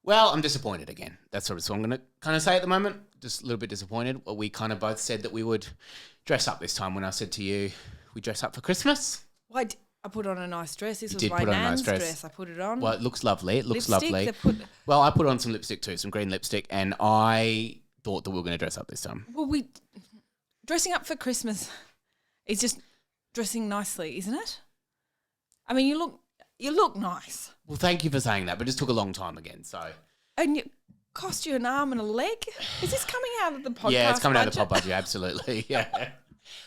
Well, I'm disappointed again. That's sort of what I'm going to kind of say at the moment. Just a little bit disappointed. Well, we kind of both said that we would dress up this time when I said to you, we dress up for Christmas. Well, I put on a nice dress. This You was did my put on a nice nan's dress. dress. I put it on. Well, it looks lovely. It looks Lipstick, lovely. Well, I put on some lipstick too, some green lipstick, and I thought that we were going to dress up this time. Well, dressing up for Christmas is just dressing nicely, isn't it? I mean, you look nice. Well, thank you for saying that, but it just took a long time again, so... And it cost you an arm and a leg? Is this coming out of the podcast Yeah, it's coming out of the pod budget, absolutely, yeah.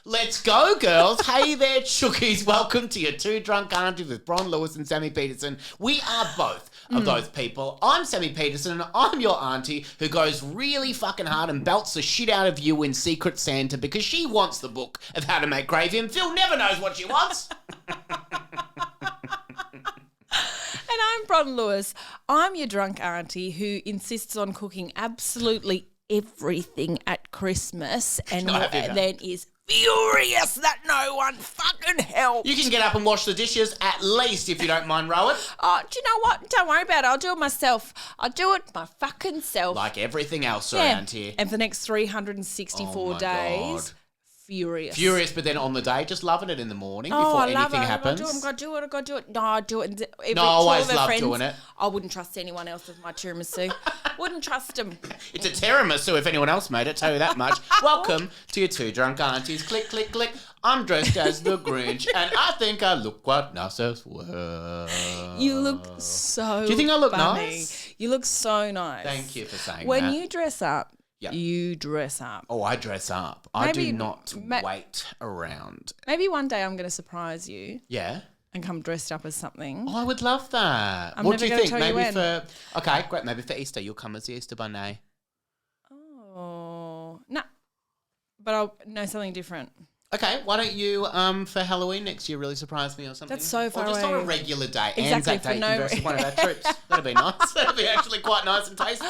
Let's go, girls. Hey there, chookies. Welcome to your Two Drunk Aunties with Bron Lewis and Sammy Petersen. We are both of those people. I'm Sammy Petersen and I'm your auntie who goes really fucking hard and belts the shit out of you in Secret Santa because she wants the book of how to make gravy and Phil never knows what she wants. And I'm Bron Lewis. I'm your drunk auntie who insists on cooking absolutely everything at Christmas and then is furious that no one fucking helps. You can get up and wash the dishes at least if you don't mind, Rowan. Oh, do you know what? Don't worry about it. I'll do it myself. I'll do it my fucking self. Like everything else around here. And for the next 364 days, God. furious. Furious, but then on the day, just loving it in the morning Oh, before I love anything it. happens. I've got to do it. I've got to do it. No, I do it. No, I always love doing it. I wouldn't trust anyone else with my tiramisu. Wouldn't trust them. It's a tiramisu if anyone else made it, tell you that much. Welcome to your Two Drunk Aunties. Click, click, click. I'm dressed as the Grinch, and I think I look quite nice as well. You look so Do you think I look funny. nice? You look so nice. Thank you for saying that. When you dress up, Yep. you dress up. Oh, I dress up. I Maybe- do not wait around. Maybe one day I'm going to surprise you Yeah? and come dressed up as something. Oh, I would love that. I'm What do never you gonna think? tell you Maybe when. Okay, great. Maybe for Easter, you'll come as the Easter Bunny. Oh, no. But I'll know something different. Okay, why don't you, for Halloween next year, really surprise me or something? That's so far Or just on away. a regular day. Exactly, Anzac for Day, you no can dress as one of our troops. That'd be nice. That'd be actually quite nice and tasteful.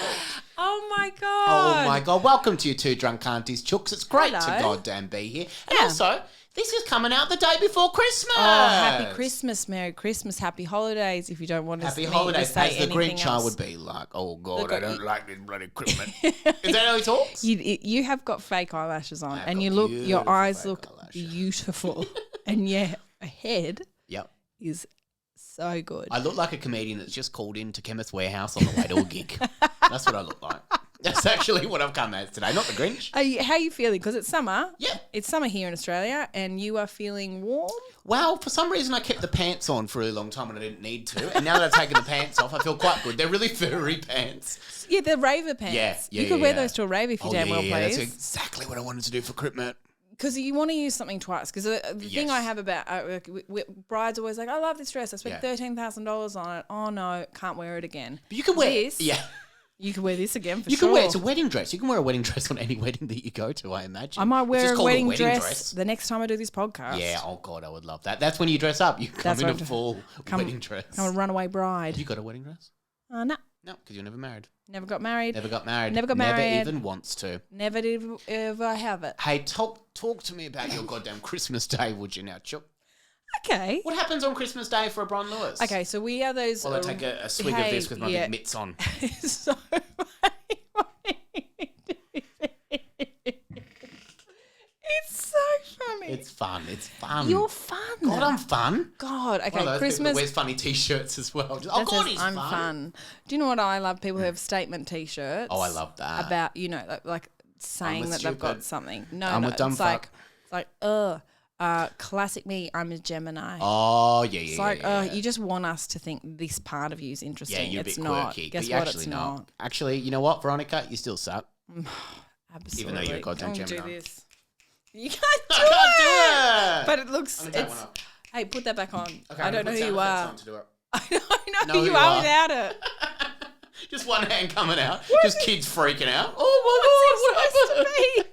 Oh, my God. Oh, my God. Welcome to your Two Drunk Aunties, Chooks. It's great to Hello. goddamn be here. And Yeah. also, this is coming out the day before Christmas. Oh, happy Christmas, Merry Christmas, happy holidays if you don't want to Happy me to holidays. say As the anything Grinch, else. I would be like, oh, God, Look, I don't like this bloody Christmas. Is that how he talks? You have got fake eyelashes on have and got you look, your beautiful eyes fake look eyelashes. beautiful and your head Yep. is so good. I look like a comedian that's just called into Chemist Warehouse on the way to a gig. That's what I look like. That's actually what I've come as today, not the Grinch. How are you feeling? Because it's summer. Yeah. It's summer here in Australia and you are feeling warm. Well, for some reason I kept the pants on for a really long time when I didn't need to. And now that I've taken the pants off, I feel quite good. They're really furry pants. Yeah, they're raver pants. Yeah, You could wear yeah. those to a rave if you damn well That's please. exactly what I wanted to do for Christmas. Because you want to use something twice. Because the thing I have about brides always like, I love this dress. I spent $13,000 on it. Oh no, can't wear it again. But you can wear this. Yeah. You can wear this again for You sure. can wear it's a wedding dress. You can wear a wedding dress on any wedding that you go to, I imagine. I might It's wear just a called wedding dress the next time I do this podcast. Yeah, oh God, I would love that. That's when you dress up. You come That's in a what I- full wedding dress. I'm a runaway bride. You got a wedding dress? No, No, because you're never married. never got married. Never got married. Never got married. Never even wants to. Never did ever have it. Hey, talk to me about your goddamn Christmas Day, would you now, Chuck? Okay. What happens on Christmas Day for a Bron Lewis? Okay, so we are those. Well, I take a swig of this with my big mitts on. It's so funny. It's so funny. It's fun. It's fun. You're fun. God, I'm fun. God, okay, One of those people that Christmas. wears funny T-shirts as well. Just, oh that God, says, he's I'm fun. fun. Do you know what I love? People who have statement T-shirts. Oh, I love that. About like saying a that they've got stupid. something. No, I'm no, a dumb it's fuck. like classic me. I'm a Gemini. Oh yeah, yeah. It's like, yeah. you just want us to think this part of you is interesting. Yeah, you're it's a bit not. quirky. Guess but you're what? actually It's not. not. Actually, you know what, Veronica? You still suck. Absolutely. Even though you're a goddamn Don't Gemini. do this. You can't do I it. can't do it. But it looks. I'm gonna take one off. Hey, put that back on. Okay, I I'm don't know gonna who put you sound are. effects on to do it. I know who you are without it. Just one hand coming out. Just kids freaking out. Oh my God, what happened?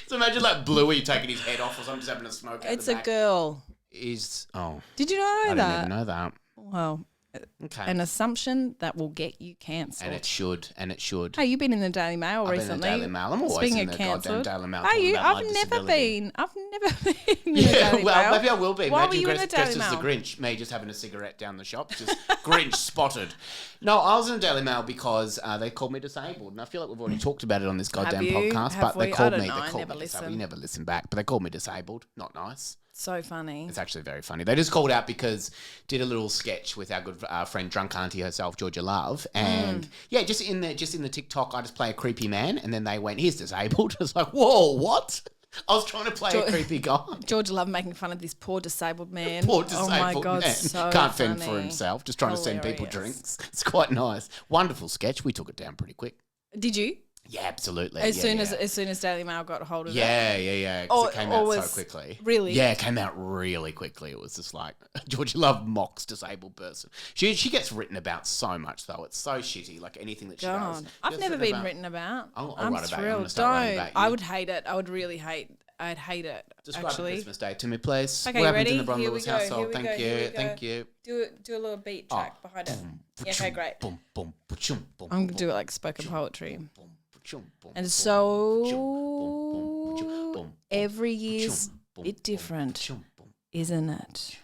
So imagine like Bluey taking his head off or something, just having a smoke out It's the a back. girl. Did you know Did you know I that? didn't even know that. Well, Okay. An assumption that will get you cancelled. And it should. Hey, you've been in the Daily Mail recently. I've been in the Daily Mail. I'm always Speaking in of the goddamn cancelled. Daily Mail. Are you? I've never been in the Daily well, Mail. maybe I will be. Why Imagine were you in the Daily dressed as Mail? the Grinch, me just having a cigarette down the shop, just Grinch spotted. No, I was in the Daily Mail because they called me disabled, and I feel like we've already talked about it on this goddamn podcast. But they called me. They called me disabled. You never listen back, but they called me disabled. Not nice. So funny. It's actually very funny. They just called out because did a little sketch with our good friend Drunk Auntie herself, Georgia Love, and just in the TikTok, I just play a creepy man, and then they went, "He's disabled." I was like, "Whoa, what?" I was trying to play a creepy guy. Georgia Love making fun of this poor disabled man. Poor disabled man. Oh my God, so can't fend funny. for himself. Just trying to send people drinks. It's quite nice. Wonderful sketch. We took it down pretty quick. Did you? Yeah, absolutely. As soon as Daily Mail got a hold of it. Yeah. 'Cause it came out so quickly. Really? Yeah, it came out really quickly. It was just like Georgia Love mocks disabled person. She gets written about so much though. It's so shitty. Like anything that she does. I've never been written about. I'll I'm write about thrilled. you. I'm gonna start writing about you. I would hate it. I would really hate. I'd hate it. Describe actually. Christmas Day to me, please. Okay, what happened ready? in the Bron Here Lewis we go, household? here we Thank go, you. here we go. Thank you. Do a little beat track behind it. Yeah, okay, great. Boom, boom, ba-chum, boom, I'm gonna do it like spoken poetry. boom, ba-chum, boom, And boom, so boom, boom, every year's boom, bit different, ba-chum, boom. isn't it?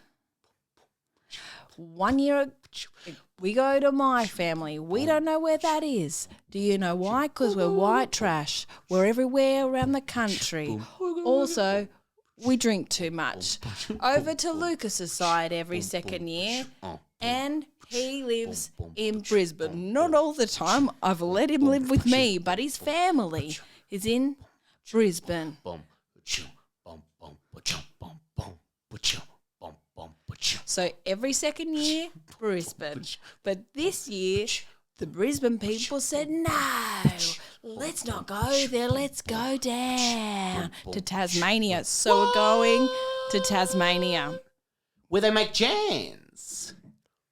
1 year we go to my family. We don't know where that is. Do you know why? Because we're white trash. We're everywhere around the country. Also, we drink too much. Over to Lucas's side every second year, and he lives in Brisbane. Not all the time. I've let him live with me, but his family is in Brisbane. Boom, ba-chum, boom, boom, ba-chum, boom, boom, ba-chum, boom, boom, ba-chum. So every second year, Brisbane. But this year, the Brisbane people said, no, let's not go there. Let's go down to Tasmania. So we're going to Tasmania. Where they make jams.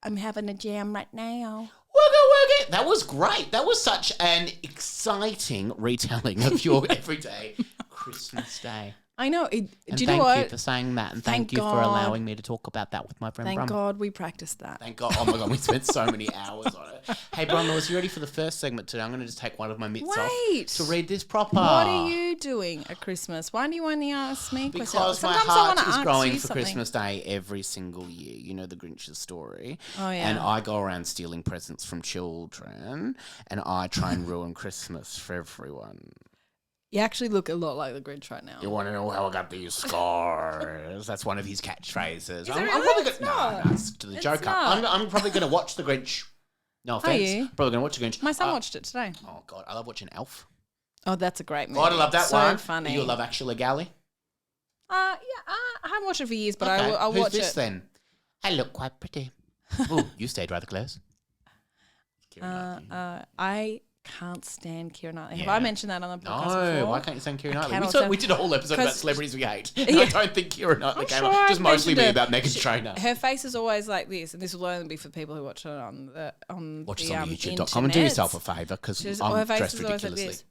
I'm having a jam right now. Work it. That was great. That was such an exciting retelling of your everyday Christmas Day. I know. And do you know what? thank you for saying that, and thank you for allowing me to talk about that with my friend Bron. Thank God we practiced that. Thank God. Oh my God, we spent so many hours on it. Hey, Bron Lewis, you ready for the first segment today? I'm going to just take one of my mitts off to read this proper. What are you doing at Christmas? Why do you only ask me? Because my heart is growing for Christmas Day every single year. You know the Grinch's story. Oh, yeah. And I go around stealing presents from children, and I try and ruin Christmas for everyone. You actually look a lot like the Grinch right now. You want to know how I got these scars? That's one of his catchphrases. I'm really? probably It's gonna, not. no, it's to the It's joke. not. I'm probably going to watch the Grinch. No offense. you? Probably going to watch the Grinch. My son watched it today. Oh God, I love watching Elf. Oh, that's a great movie. God, I love that so one. Funny. You love Actually Galley? I haven't watched it for years, but Okay. I'll Who's watch this it. then? I look quite pretty. Ooh, you stayed rather close. Keira Knightley. I can't stand Keira Knightley. Have Yeah. I mentioned that on the podcast No, before? why can't you stand Keira Knightley? cannot We did a whole episode about 'cause- celebrities we hate. Yeah. I don't think Keira Knightley came sure up. I've Just mostly mentioned be it. about Meghan Trainor. Her face is always like this, and this will only be for people who watch it on Watch the us on YouTube.com and do yourself a favour because her I'm face dressed is always like ridiculously. this.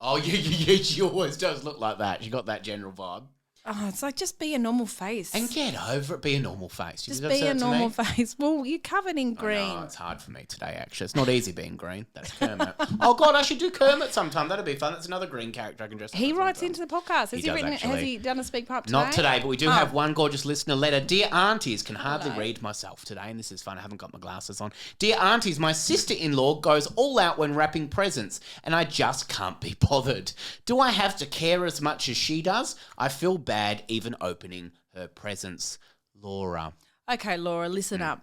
Oh, she always does look like that. She got that general vibe. Oh, it's like just be a normal face. And get over it. Be a normal face. You just just be a said it to normal me? face. Well, you're covered in green. No, it's hard for me today, actually. It's not easy being green. That's Kermit. Oh, God, I should do Kermit sometime. That'd be fun. That's another green character I can dress up He as writes sometime. into the podcast. He does, actually. Has he done a speak part today? Not today, but we do Oh. have one gorgeous listener letter. Dear Aunties, can hardly Hello. read myself today, and this is fun. I haven't got my glasses on. Dear Aunties, my sister-in-law goes all out when wrapping presents, and I just can't be bothered. Do I have to care as much as she does? I feel bad even opening her presents. Laura. Okay, Laura, listen up.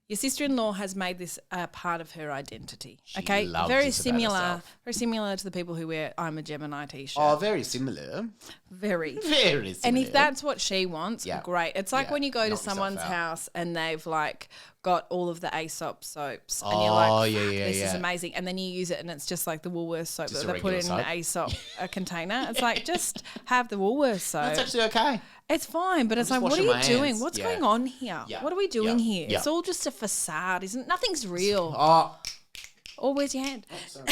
Your sister-in-law has made this a part of her identity. Okay, loves very this about similar, herself. very similar to the people who wear "I'm a Gemini" t-shirt. Oh, very similar. Very. Very similar. And if that's what she wants, Yeah. great. It's like Yeah. when you go to Knock yourself someone's out. house and they've like got all of the Aesop soaps, and Oh, you're like, yeah, "Fuck, yeah, this is yeah. amazing," and then you use it and it's just like the Woolworths soap Just that a they put regular in an soap. Aesop container. It's like just have the Woolworths soap. That's actually okay. It's fine, but it's just like, what are washing you my doing? hands. What's Yeah. going on here? Yeah. What are we doing Yeah. here? Yeah. It's all just a facade, isn't? Nothing's real. Oh, Oh, where's your hand? sorry.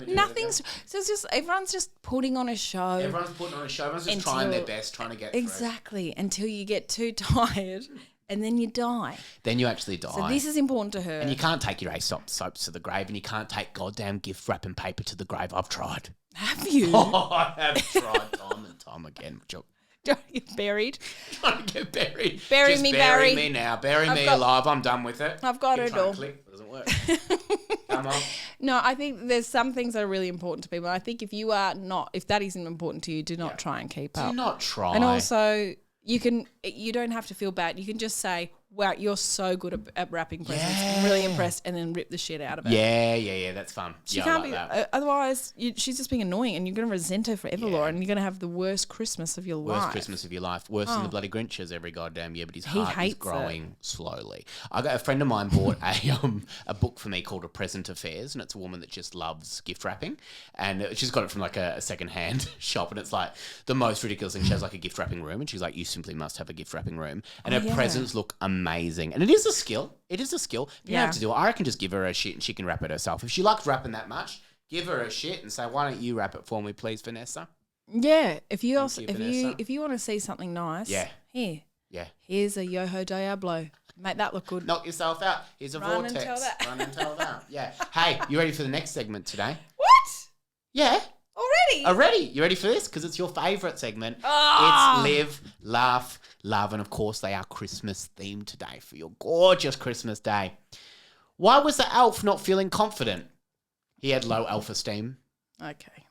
Nothing's. So it's just everyone's just putting on a show. Everyone's putting on a show. Everyone's just trying their best, trying to get through. Exactly, until you get too tired and then you die. Then you actually die. So this is important to her. And you can't take your Aesop soaps to the grave, and you can't take goddamn gift wrapping paper to the grave. I've tried. Have you? Oh, I have tried time and time again. Don't get buried. Trying to get buried. Bury Just me, bury Barry. me now. Bury me alive. I'm done with it. I've got it all. Click. It doesn't work. Come on. No, I think there's some things that are really important to people. I think if that isn't important to you, do not try and keep up. Do not try. And also, you don't have to feel bad. You can just say, wow, you're so good at wrapping presents. I'm really impressed, and then rip the shit out of it. Yeah, that's fun. She can't be. Otherwise, she's just being annoying, and you're going to resent her forever, Laura, and you're going to have the worst Christmas of your life. Worst Christmas of your life. Worse than the bloody Grinch's every goddamn year, but his heart is growing slowly. A friend of mine bought a book for me called A Present Affairs, and it's a woman that just loves gift wrapping, and she's got it from like a second-hand shop, and it's like the most ridiculous thing. She has like a gift wrapping room, and she's like, you simply must have a gift wrapping room, and her presents look amazing. And it is a skill. It is a skill. You don't have to do it. I reckon just give her a shit and she can wrap it herself. If she likes wrapping that much, give her a shit and say, why don't you wrap it for me, please, Vanessa? Yeah. If you want to see something nice, here's a Yoho Diablo. Make that look good. Knock yourself out. Here's a vortex. And tell that. Run and tell that. Yeah. Hey, you ready for the next segment today? What? Yeah. Already? You ready for this? Because it's your favourite segment. Oh. It's Live, Laugh, Love. And, of course, they are Christmas themed today for your gorgeous Christmas day. Why was the elf not feeling confident? He had low self-esteem. Okay.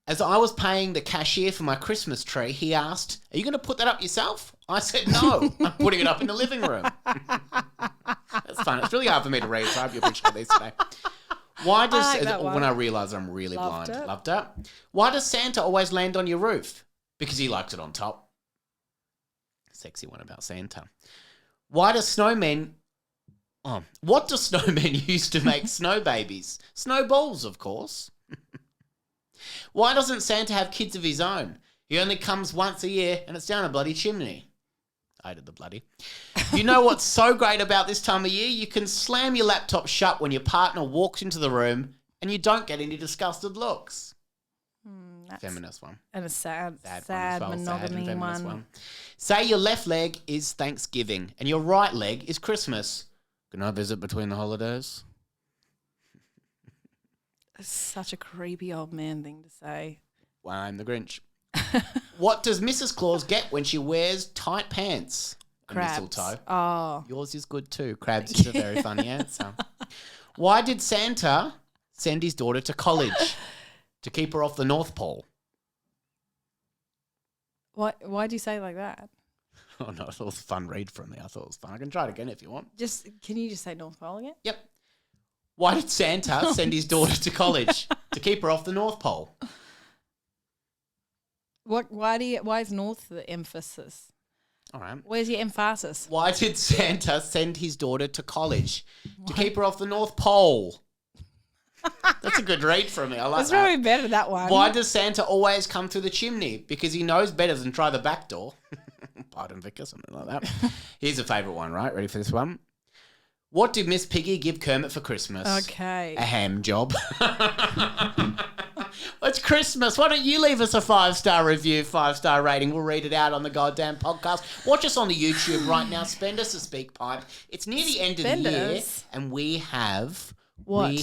As I was paying the cashier for my Christmas tree, he asked, are you going to put that up yourself? I said, no, I'm putting it up in the living room. That's fun. It's really hard for me to read, so I hope you appreciate this today. Why does, when I realise I'm really blind, loved it. Why does Santa always land on your roof? Because he likes it on top. Sexy one about Santa. What do snowmen use to make snow babies? Snowballs, of course. Why doesn't Santa have kids of his own? He only comes once a year and it's down a bloody chimney. I did the bloody. You know what's so great about this time of year? You can slam your laptop shut when your partner walks into the room and you don't get any disgusted looks. That's feminist one. And a sad one monogamy one. Say your left leg is Thanksgiving and your right leg is Christmas. Can I visit between the holidays? It's such a creepy old man thing to say. Well, I'm the Grinch. What does Mrs. Claus get when she wears tight pants? Crabs. Mistletoe. Oh. Yours is good too. Crabs is a very funny answer. Why did Santa send his daughter to college? To keep her off the North Pole. Why do you say it like that? Oh, no, I thought it was a fun read from me. I thought it was fun. I can try it again if you want. Can you just say North Pole again? Yep. Why did Santa send his daughter to college? To keep her off the North Pole. Why is North the emphasis? All right. Where's your emphasis? Why did Santa send his daughter to college? To keep her off the North Pole. That's a good read from me. I like That's that. probably better, that one. Why does Santa always come through the chimney? Because he knows better than try the back door. Pardon, Vicar, something like that. Here's a favourite one, right? Ready for this one? What did Miss Piggy give Kermit for Christmas? Okay. A ham job. It's Christmas. Why don't you leave us a 5-star review, 5-star rating? We'll read it out on the goddamn podcast. Watch us on the YouTube right now. Spend us a speak pipe. It's near the end of the year, and we have... What?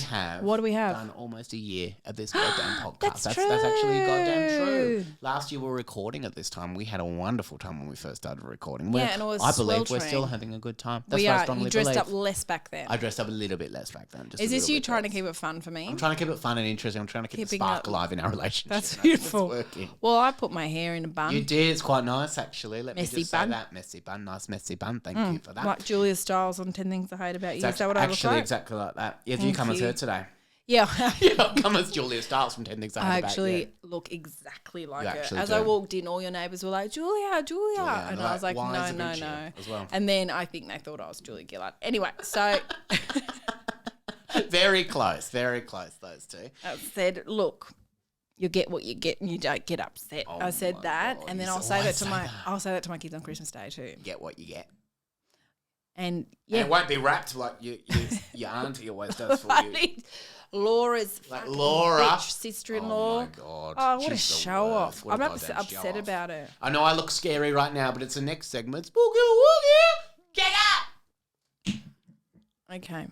What do we have? Done almost a year of this goddamn podcast. That's actually goddamn true. Last year we were recording at this time. We had a wonderful time when we first started recording. And it was I believe we're still having a good time. That's we what are. I strongly You dressed believe. up less back then. I dressed up a little bit less back then. Is this you trying to keep it fun for me? I'm trying to keep it fun and interesting. I'm trying to keep the spark alive in our relationship. That's beautiful. It's working. Well, I put my hair in a bun. You did. It's quite nice, actually. Let messy me just bun. say that. Messy bun. Nice messy bun. Thank you for that. Like Julia Stiles on 10 Things I Hate About You. Is that what I look like? Actually, exactly like that. Have you come as her today? Yeah. Come as Julia Stiles from 10 Things I Hate About You. I actually look exactly like her. As do. I walked in, all your neighbours were like, Julia. And I was like, no. As well. And then I think they thought I was Julia Gillard. Anyway, so... Very close, those two. I said, look, you get what you get and you don't get upset. I said that, God, and then I'll say that to my kids on Christmas Day too. Get what you get. And And it won't be wrapped like your auntie always does for you. Laura's Like fucking Laura. bitch sister-in-law. Oh my God. Oh, what a She's the show worst. off. What a I'm goddamn upset show off. about it. I know I look scary right now, but it's the next segment. Spooky woogie. Get up. Okay.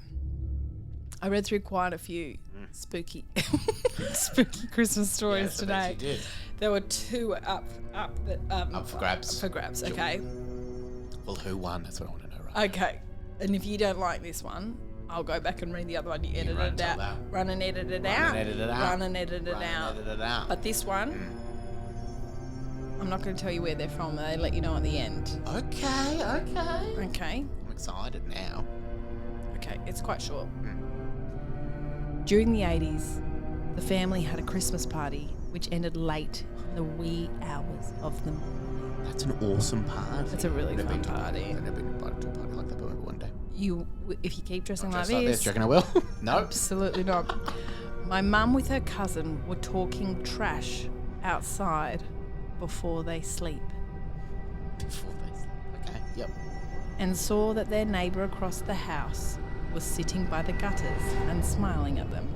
I read through quite a few spooky Christmas stories Yes, I bet today. you did. There were 2 up for grabs. For grabs, okay. Well, who won? That's what I want to know right Okay. And if you don't like this one, I'll go back and read the other one. You edit run it till out. that. Run and edit it Run out. and edit it out. Run and edit it Run and out. edit it out. But this one, I'm not going to tell you where they're from. They let you know at the end. Okay. Okay. I'm excited now. Okay, it's quite short. During the 80s, the family had a Christmas party which ended late in the wee hours of the morning. That's an awesome party. It's a really I've never fun been to a party. I've never been invited to a party like that, but maybe one day. If you keep dressing like Dressed like this, this, do you reckon I will? No. absolutely not. My mum with her cousin were talking trash outside before they sleep Before they sleep. Okay. Yep. and saw that their neighbour across the house was sitting by the gutters and smiling at them.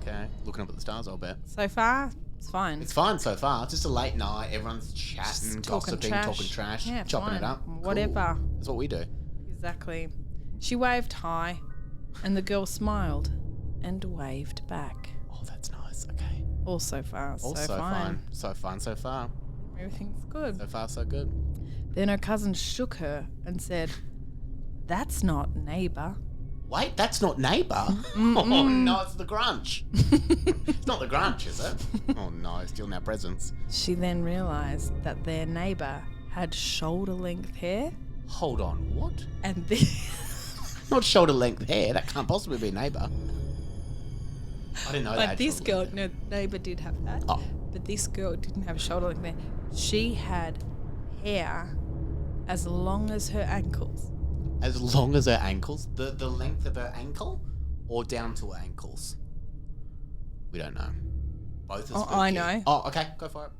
Okay. Looking up at the stars, I'll bet. So far, it's fine. It's fine so far. It's just a late night. Everyone's chatting, Just gossiping, talking trash, Yeah, chopping fine. it up. Whatever. Cool. That's what we do. Exactly. She waved hi, and the girl smiled and waved back. Oh, that's nice. Okay. All so far, so Also fine. So fun so far. Everything's good. So far so good. Then her cousin shook her and said, "That's not neighbour." Wait, that's not neighbour. Oh no, it's the Grunch. It's not the Grunch, is it? Oh no, stealing our presents. She then realised that their neighbour had shoulder-length hair, Hold on, what? and Not shoulder length hair. That can't possibly be a neighbour. I didn't know that. but this girl, no, neighbour did have that. Oh. But this girl didn't have shoulder-length hair. She had hair as long as her ankles. As long as her ankles? The length of her ankle? Or down to her ankles? We don't know. Both are Oh, spooky. I know. Oh, okay. Go for it.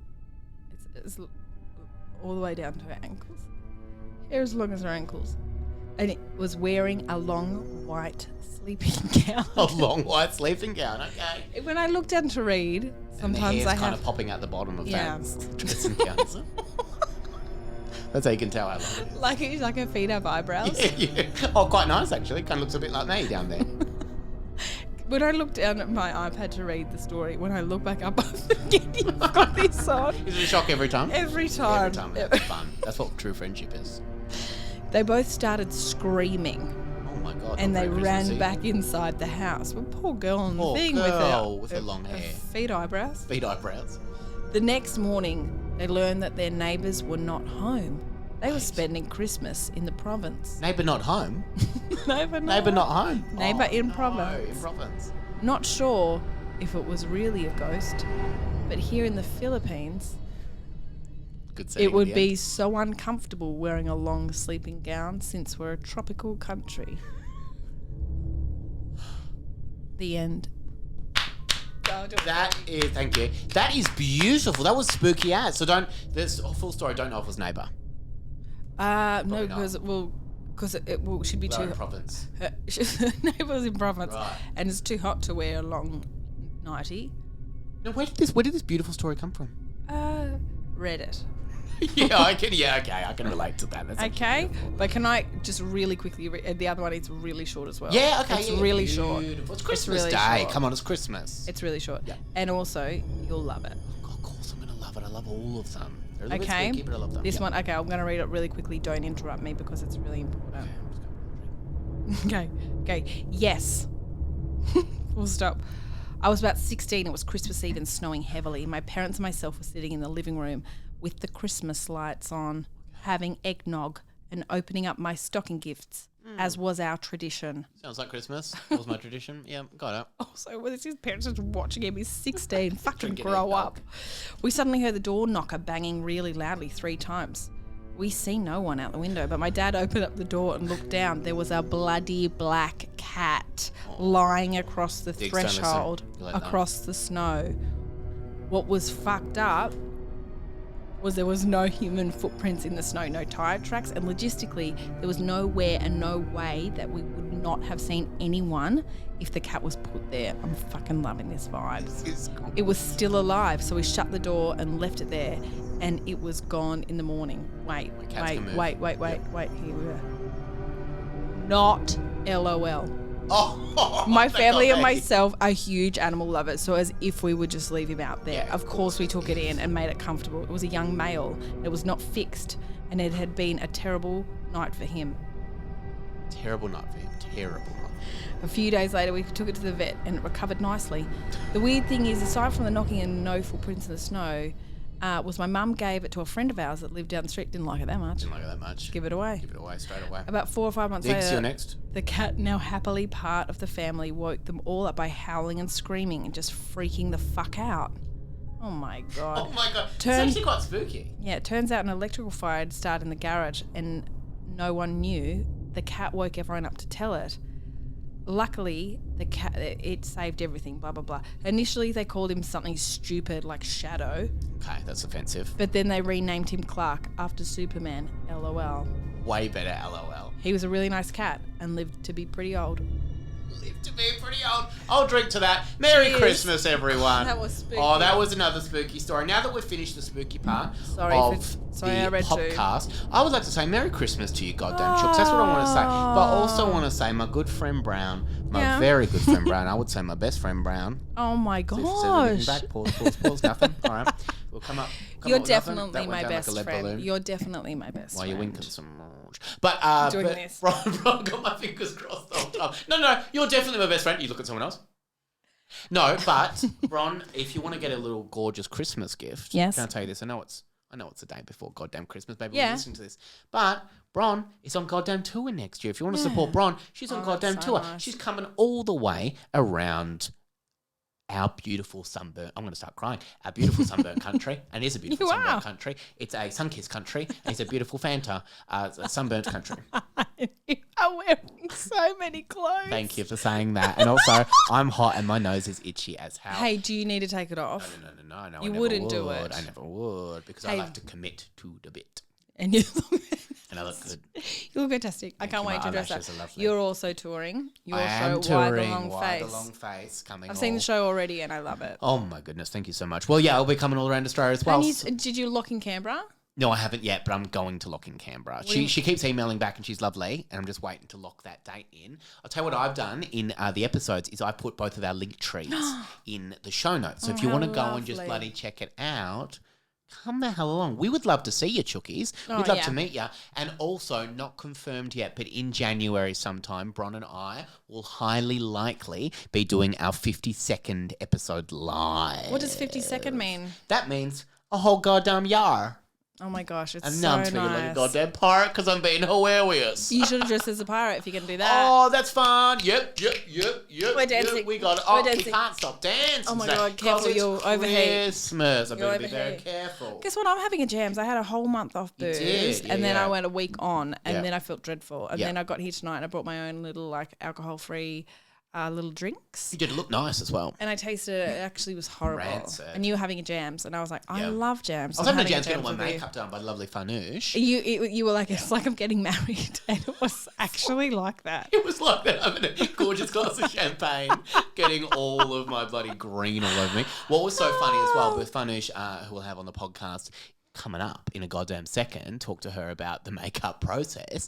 It's all the way down to her ankles. Hair as long as her ankles. And it was wearing a long white sleeping gown. A long white sleeping gown. Okay. When I looked down to read, And the sometimes hair's I kind have... of popping out the bottom of Yeah. that dressing gown. Is it? That's how you can tell how long it is. like her feet have eyebrows. Yeah. Oh, quite nice actually. Kind of looks a bit like me down there. When I look down at my iPad to read the story, when I look back up, I forget you've got this on. Is it a shock every time? Every time. Every time. That's fun. That's what true friendship is. They both started screaming Oh my god. and not they very ran Christmassy. back inside the house. But poor girl on the Poor thing girl with with her long hair. feet eyebrows. Feet eyebrows. The next morning, they learned that their neighbours were not home. They were Wait. spending Christmas in the province. Neighbour not home. Neighbour Neighbour not home. Neighbour Oh, in no, province. In province. Not sure if it was really a ghost, but here in the Philippines, Good setting it would at the be end. so uncomfortable wearing a long sleeping gown since we're a tropical country. The end. That is, thank you. That is beautiful. That was spooky as. So don't, this full story, don't know if it was neighbour. No, not. because it should be They're too in province. her neighbour's in province, Right. and it's too hot to wear a long nightie. Now, where did this beautiful story come from? Reddit. I can relate to that. That's actually Okay, beautiful. but can I just really quickly read the other one? It's really short as well. Yeah, okay. It's yeah, really beautiful. short. It's Christmas really Day. short. Come on, it's Christmas. It's really short. Yeah. And also, you'll love it. Of course, I'm going to love it. I love all of them. They're a little Okay. bit spooky, but I love them. This Yeah. one, okay, I'm going to read it really quickly. Don't interrupt me because it's really important. Okay. Yes. Full stop. I was about 16. It was Christmas Eve and snowing heavily. My parents and myself were sitting in the living room with the Christmas lights on, having eggnog and opening up my stocking gifts, as was our tradition. Sounds like Christmas. That was my tradition. Yeah, got it. Also, well, his parents are watching him. He's 16. Fucking Drinking grow eggnog. up. We suddenly heard the door knocker banging really loudly 3 times. We see no one out the window, but my dad opened up the door and looked down. There was a bloody black cat lying across the Dicks don't listen. threshold, You like that? across the snow. What was fucked up was there was no human footprints in the snow, no tyre tracks, and logistically there was nowhere and no way that we would not have seen anyone if the cat was put there. I'm fucking loving this vibe. It was still alive, so we shut the door and left it there, and it was gone in the morning. Wait. Here we are. Not LOL. Oh, my family and myself are huge animal lovers, so as if we would just leave him out there. Yeah, of course we took it in and made it comfortable. It was a young male. It was not fixed, and it had been a terrible night for him. Terrible night for him. Terrible night. A few days later, we took it to the vet, and it recovered nicely. The weird thing is, aside from the knocking and no footprints in the snow, was my mum gave it to a friend of ours that lived down the street. Didn't like it that much. Didn't like it that much. Give it away. Give it away straight away. About 4 or 5 months Diggs, later, you're next. The cat, now happily part of the family, woke them all up by howling and screaming and just freaking the fuck out. Oh my God. Oh my God. It's actually quite spooky. Yeah, it turns out an electrical fire had started in the garage and no one knew. The cat woke everyone up to tell it. Luckily, the cat, it saved everything, blah, blah, blah. Initially, they called him something stupid like Shadow. Okay, that's offensive. But then they renamed him Clark after Superman, LOL. Way better, LOL. He was a really nice cat and lived to be pretty old. Lived to be pretty old. I'll drink to that. Merry Cheers. Christmas, everyone. That was spooky. Oh, that was another spooky story. Now that we've finished the spooky part Sorry, I read too. podcast, I would like to say Merry Christmas to you, goddamn chooks. That's what I want to say. But I also want to say my good friend Brown, my very good friend Brown, I would say my best friend Brown. Oh my Says gosh. anything back. Pause, nothing. All right. We'll come up. You're up with nothing. definitely That went my down best like a lead friend. balloon. You're definitely my best Why friend. you're winking some more. But Doing but this. Bron got my fingers crossed the whole time. No, you're definitely my best friend. You look at someone else. No, but Bron, if you want to get a little gorgeous Christmas gift, yes. Can I tell you this? I know it's the day before goddamn Christmas. Maybe Yeah. we'll listen to this. But Bron is on Godamn Tua next year. If you want to support Bron, she's on Godamn so Tua. nice. She's coming all the way around our beautiful sunburnt. I'm going to start crying. Our beautiful sunburnt country, and it is a beautiful You sunburnt are. country. It's a sun-kissed country, and it's a beautiful Fanta, a sunburnt country. You are wearing so many clothes. Thank you for saying that. And also, I'm hot and my nose is itchy as hell. Hey, do you need to take it off? No. I You never wouldn't would. do it. I never would because I like to commit to the bit. And you And I look good. You look fantastic. I can't you. wait My to dress eyelashes up. are lovely. You're also touring. Your I am show, Why the touring. Long Why Face. the Long Face coming. I've seen the show already and I love it. Oh my goodness! Thank you so much. Well, yeah, I'll be coming all around Australia as well. And did you lock in Canberra? No, I haven't yet, but I'm going to lock in Canberra. She keeps emailing back and she's lovely, and I'm just waiting to lock that date in. I'll tell you what I've done in the episodes is I put both of our link trees in the show notes. So if you want to go and just bloody check it out, come the hell along. We would love to see you, Chookies. We'd love to meet you. And also, not confirmed yet, but in January sometime, Bron and I will highly likely be doing our 52nd episode live. What does 52nd mean? That means a whole goddamn year. Oh my gosh, it's And so now I'm nice. speaking like a goddamn pirate because I'm being hilarious. You should have dressed as a pirate if you're going to do that. Oh, that's fun. Yep. We're dancing. Yep, we got it. We're Oh, we dancing. can't stop dancing. Oh my today God, careful, 'cause it's you'll overheat. Christmas. I better be You'll very overheat. careful. Guess what? I'm having a jams. I had a whole month off booze, did, and then yeah. I went a week on, and Yeah. then I felt dreadful. And Yeah. then I got here tonight, and I brought my own little alcohol-free little drinks. You did look nice as well. And I tasted it. It actually was horrible. Rancid. And you were having a jams, and I was like, I Yeah. love jams. I was having a jam jams getting my with you. makeup done by lovely Fanush. You were like, it's like I'm getting married, and it was actually like that. It was like that, having a gorgeous glass of champagne, getting all of my bloody green all over me. What was so funny as well with Fanush, who we'll have on the podcast coming up in a goddamn second, talk to her about the makeup process.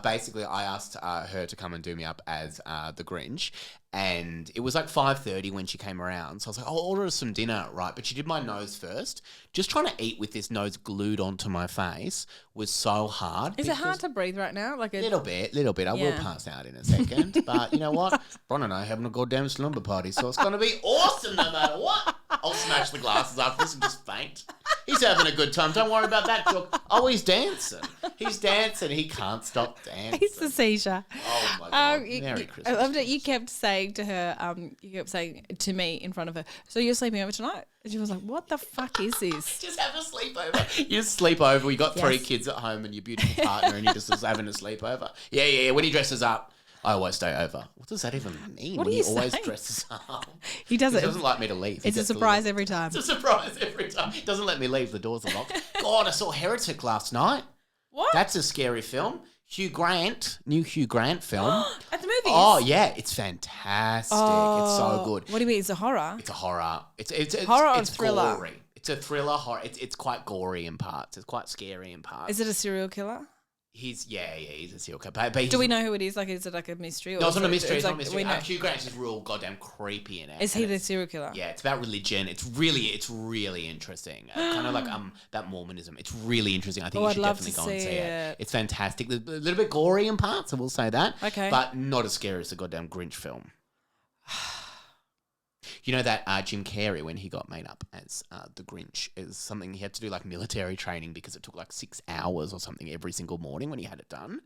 Basically, I asked her to come and do me up as the Grinch, and it was like 5:30 when she came around. So I was like, I'll order some dinner, right? But she did my nose first. Just trying to eat with this nose glued onto my face was so hard. Is it hard to breathe right now? Like a Little bit. I will Yeah. pass out in a second. But you know what? Bron and I are having a goddamn slumber party, so it's going to be awesome no matter what. I'll smash the glasses after this and just faint. He's having a good time. Don't worry about that, Jock. Oh, he's dancing. He's dancing. He can't stop dancing. It's the seizure. Oh, my God. Merry Merry Christmas. I loved it. You kept saying to her, you kept saying to me in front of her, so you're sleeping over tonight? And she was like, what the fuck is this? Just have a sleepover. You just sleep over. You got 3 Yes. kids at home and your beautiful partner and you're just having a sleepover. Yeah. When he dresses up, I always stay over. What does that even mean? What when do you he always say? dresses up. He does He it. doesn't like me to leave. It's a surprise every time. It's a surprise every time. He doesn't let me leave. The doors are locked. God, I saw Heretic last night. What? That's a scary film. New Hugh Grant film. At the movies? Oh, yeah. It's fantastic. It's so good. What do you mean? It's a horror? It's a horror. It's horror or it's thriller? Gory. It's a thriller horror. It's quite gory in parts. It's quite scary in parts. Is it a serial killer? He's a serial killer. But do we know who it is? Like, is it like a mystery? Or no, it's not a mystery. It's not a like, mystery. Hugh Grant's just real goddamn creepy in it. Is he the serial killer? Yeah, it's about religion. It's really interesting. Kind of like about Mormonism. It's really interesting. I think you should definitely go and see it. It's fantastic. A little bit gory in parts, I will say that. Okay. But not as scary as the goddamn Grinch film. You know that Jim Carrey, when he got made up as the Grinch, is something he had to do like military training because it took like 6 hours or something every single morning when he had it done.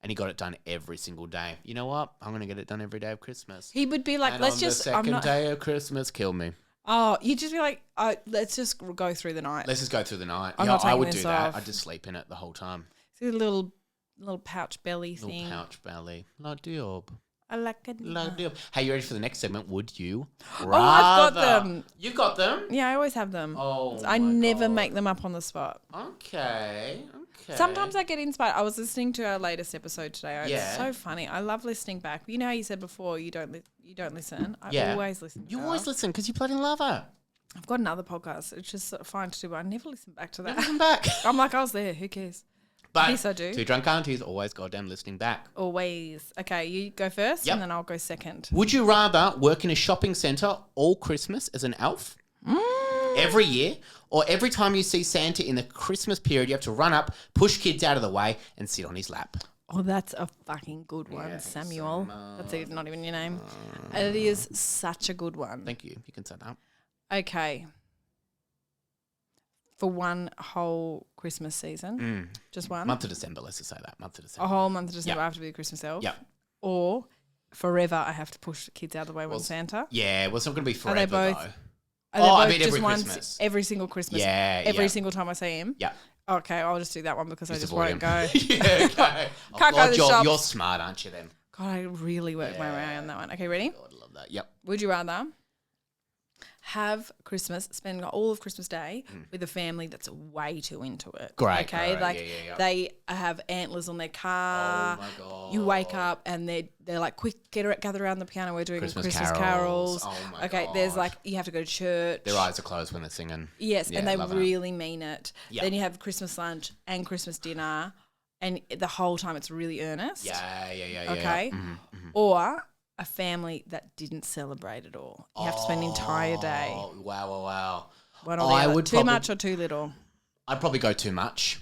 And he got it done every single day. You know what? I'm going to get it done every day of Christmas. He would be like, and let's on just... the second day of Christmas, kill me. Oh, you'd just be like, let's just go through the night. Let's just go through the night. I'm Yeah, not I taking would this do that. off. I'd just sleep in it the whole time. See the little pouch belly Little thing. pouch belly. La diob. I like it. La diob. Hey, you ready for the next segment? Would you rather? Oh, I've got them. You've got them? Yeah, I always have them. Oh, I my never God. make them up on the spot. Okay. Sometimes I get inspired. I was listening to our latest episode today. Yeah. It's so funny. I love listening back. You know how you said before you don't listen. I Yeah. always listen. You always listen because you bloody love her. I've got another podcast. It's just fine to do, but I never listen back to that. Listen back. I'm like, I was there. Who cares? But Yes, I do. Two drunk aunties always goddamn listening back. Always. Okay, you go first Yep. and then I'll go second. Would you rather work in a shopping centre all Christmas as an elf every year, or every time you see Santa in the Christmas period, you have to run up, push kids out of the way, and sit on his lap? Oh, that's a fucking good one, Yeah, Samuel. That's not even your name. It is such a good one. Thank you. You can say that. Okay. For one whole Christmas season, just one. Month of December, let's just say that. Month of A December. whole month of December, Yep. I have to be the Christmas elf. Yep. Or forever, I have to push the kids out of the way with Santa. Yeah, well, it's not going to be Are they forever, both? though. Are they I both mean, just every once, Christmas. every single Christmas. Yeah, Every yeah. single time I see him. Yeah. Okay, I'll just do that one because I just avoid won't him. go. Yeah, okay. Oh, Can't go to the shops. You're smart, aren't you, then? God, I really work my way on that one. Okay, ready? God, I love that. Yep. Would you rather have Christmas, spend all of Christmas Day with a family that's way too into it? Great, Okay, great, like yeah. they have antlers on their car. Oh, my God. You wake up and they're like, quick, gather around the piano. We're doing Christmas Christmas carols. carols. Oh, my okay, there's God. like you have to go to church. Their eyes are closed when they're singing. Yes, Yeah, and they love it. really mean it. Yep. Then you have Christmas lunch and Christmas dinner, and the whole time it's really earnest. Yeah. Okay. Or a family that didn't celebrate at all. You have to spend an entire day. Oh, wow. One or the I other. would Too much or too little? I'd probably go too much.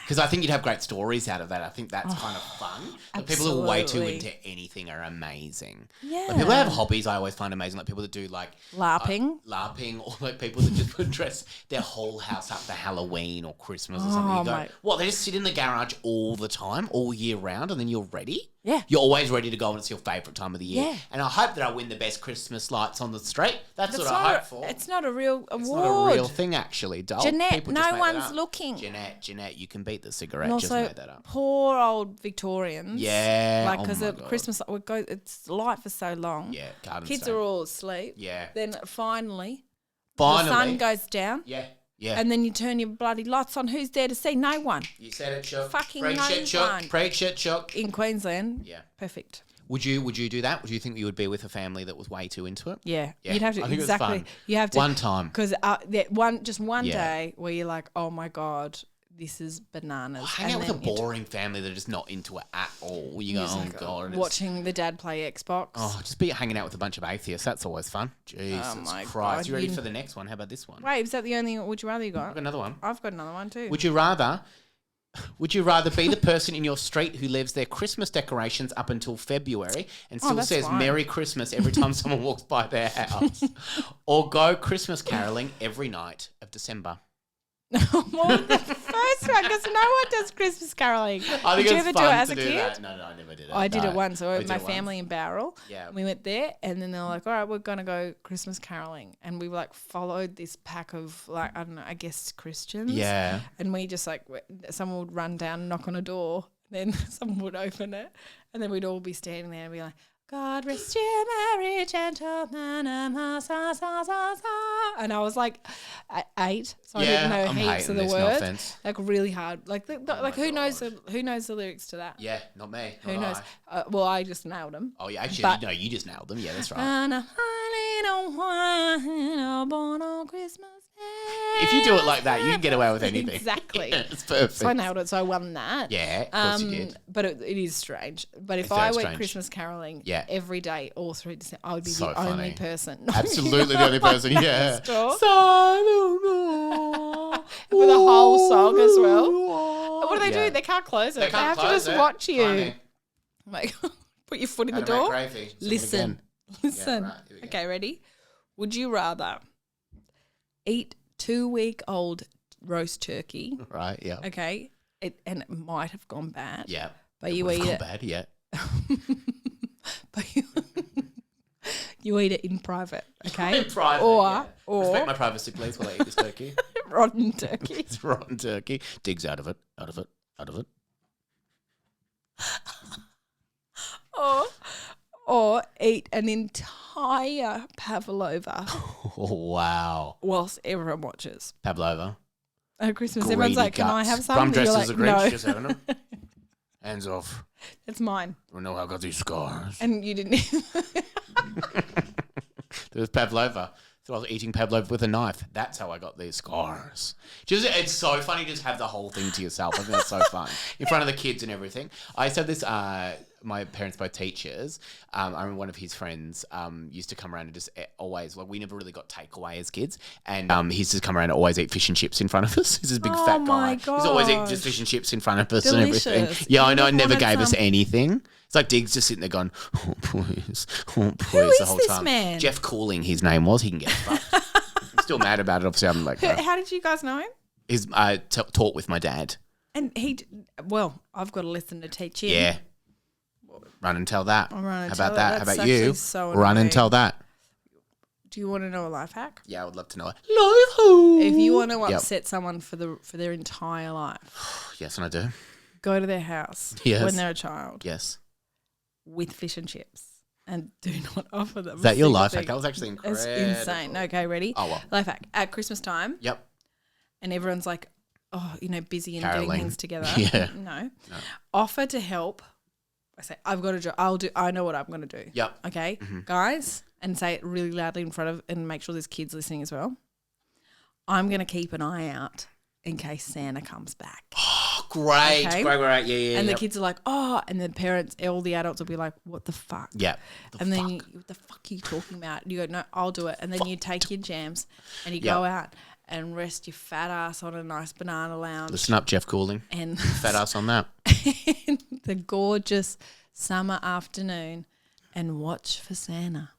Because I think you'd have great stories out of that. I think that's kind of fun. The people who are way too absolutely. into anything are amazing. Yeah. Like people that have hobbies I always find amazing. Like people that do like LARPing. LARPing, or like people that just would dress their whole house up for Halloween or Christmas or something. You go, my- what, they just sit in the garage all the time, all year round, and then you're ready? Yeah. You're always ready to go and it's your favourite time of the year. Yeah. And I hope that I win the best Christmas lights on the street. That's what I hope for. It's not a real award. It's not a real thing, actually, doll. Jeanette, People just no make that one's up. looking. Jeanette, you can beat the cigarette. And Just also, made that up. poor old Victorians. Yeah. Like, Oh because my of God. Christmas, it's light for so long. Yeah, garden Kids state. are all asleep. Yeah. Then finally, Finally. the sun goes down. Yeah. And then you turn your bloody lights on. Who's there to see? No one. You said it, Chuck. Fucking Preach no it, Chuck. one. Preach it, Chuck. In Queensland. Yeah. Perfect. Would you do that? Would you think you would be with a family that was way too into it? Yeah. Yeah, You'd have to I think it was exactly. fun. You have to One time. because one Yeah. day where you're like, oh my god, this is bananas. Hang out with a then you boring family that are just not into it at all. You go, oh God. it's- watching the dad play Xbox. Oh, just be hanging out with a bunch of atheists. That's always fun. Jesus my Christ. God, You ready you- for the next one? How about this one? Wait, is that the only would you rather you I've got? got another one. I've got another one too. Would you rather be the person in your street who leaves their Christmas decorations up until February and still that's says fine. Merry Christmas every time someone walks by their house? Or go Christmas caroling every night of December? Well, the first one, because no one does Christmas caroling. I think Did you it's ever fun do it as to a do kid? that. No, I never did it. I did No. it once. So We with did my it once. family in Barrel. Yeah. We went there and then they were like, all right, we're going to go Christmas caroling. And we like followed this pack of like, I don't know, I guess Christians. Yeah. And we just like, someone would run down and knock on a door. then someone would open it, and then we'd all be standing there and be like, God rest you merry gentlemen, and I was like 8, so I didn't know heaps of the words. No offense. Like really hard. Like who knows the lyrics to that? Yeah, not me. Who knows? Well, I just nailed them. Oh yeah, actually, no, you just nailed them. Yeah, that's right. Born on Christmas Day. If you do it like that, you can get away with anything. Exactly. Yeah, it's perfect. So I nailed it, so I won that. Yeah, of course you did. But it is strange. But if I went Christmas caroling every day all through December, I would be the only person. Absolutely the only person, yeah. With a whole song as well. What do they do? They can't close it. They have to just watch you. Like, put your foot in the door. Listen. Yeah, right, okay, ready? Would you rather eat 2-week-old roast turkey? Right, yeah. Okay, and it might have gone bad. Yeah. But you eat it. Bad, yeah. But you eat it in private, okay? In private, or respect my privacy, please, while I eat this turkey. Rotten turkey. It's rotten turkey. Digs out of it. Or eat an entire pavlova. Oh, wow. Whilst everyone watches. Pavlova. At Christmas, everyone's like, can I have some? I'm dressed as a Grinch, just having them. Hands off. It's mine. I know I got these scars. And you didn't even... There was pavlova. So I was eating pavlova with a knife. That's how I got these scars. It's so funny to just have the whole thing to yourself. I think that's so fun. In front of the kids and everything. I used to have this, my parents both teachers. I remember one of his friends used to come around and just always, like we never really got takeaway as kids. And he used to come around and always eat fish and chips in front of us. He's this big fat guy. My gosh. He's always eating just fish and chips in front of us Delicious. and everything. Yeah, I know. Never gave us anything. It's like Diggs just sitting there going, oh, please, Who the whole is this time. man? Jeff Cooling, his name was. He can get fucked. I'm still mad about it. Obviously, I'm like, how did you guys know him? He's taught with my dad. And I've got a lesson to teach him. Yeah. Run and tell that. How about that? How about you? So run and tell that. Do you want to know a life hack? Yeah, I would love to know it. Life hack. If you want to upset someone for their entire life. Yes, and I do. Go to their house when they're a child. Yes. With fish and chips. And do not offer them. Is that your life hack? That was actually incredible. It's insane. Okay, ready? Oh, well. Life hack. At Christmas time. Yep. And everyone's like, busy and Caroling. doing things together. Yeah. No. Offer to help. I say, I've got a job. I know what I'm going to do. Yep. Okay, guys, and say it really loudly in front of, and make sure there's kids listening as well. I'm going to keep an eye out in case Santa comes back. Oh, great. Okay? Great. Yeah. And the kids are like, oh, and the parents, all the adults will be like, what the fuck? Yeah. What the fuck are you talking about? And you go, no, I'll do it. And then you take your jams and you go out and rest your fat ass on a nice banana lounge. Listen up, Jeff Cooling. And fat ass on that. The gorgeous summer afternoon and watch for Santa.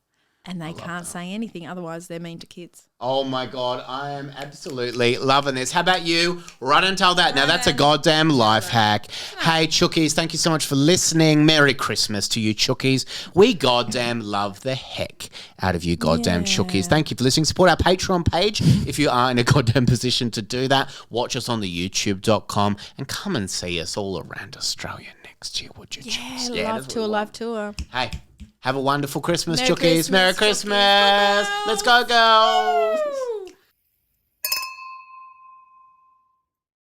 And they can't say anything, otherwise they're mean to kids. Oh, my God. I am absolutely loving this. How about you? Run and tell that. Now, that's a goddamn life hack. Hey, Chookies, thank you so much for listening. Merry Christmas to you, Chookies. We goddamn love the heck out of you, goddamn Chookies. Thank you for listening. Support our Patreon page if you are in a goddamn position to do that. Watch us on the youtube.com and come and see us all around Australia next year, would you? Yeah, love tour. Hey. Have a wonderful Christmas, Chookies. Christmas, Merry Christmas. Let's go, girls.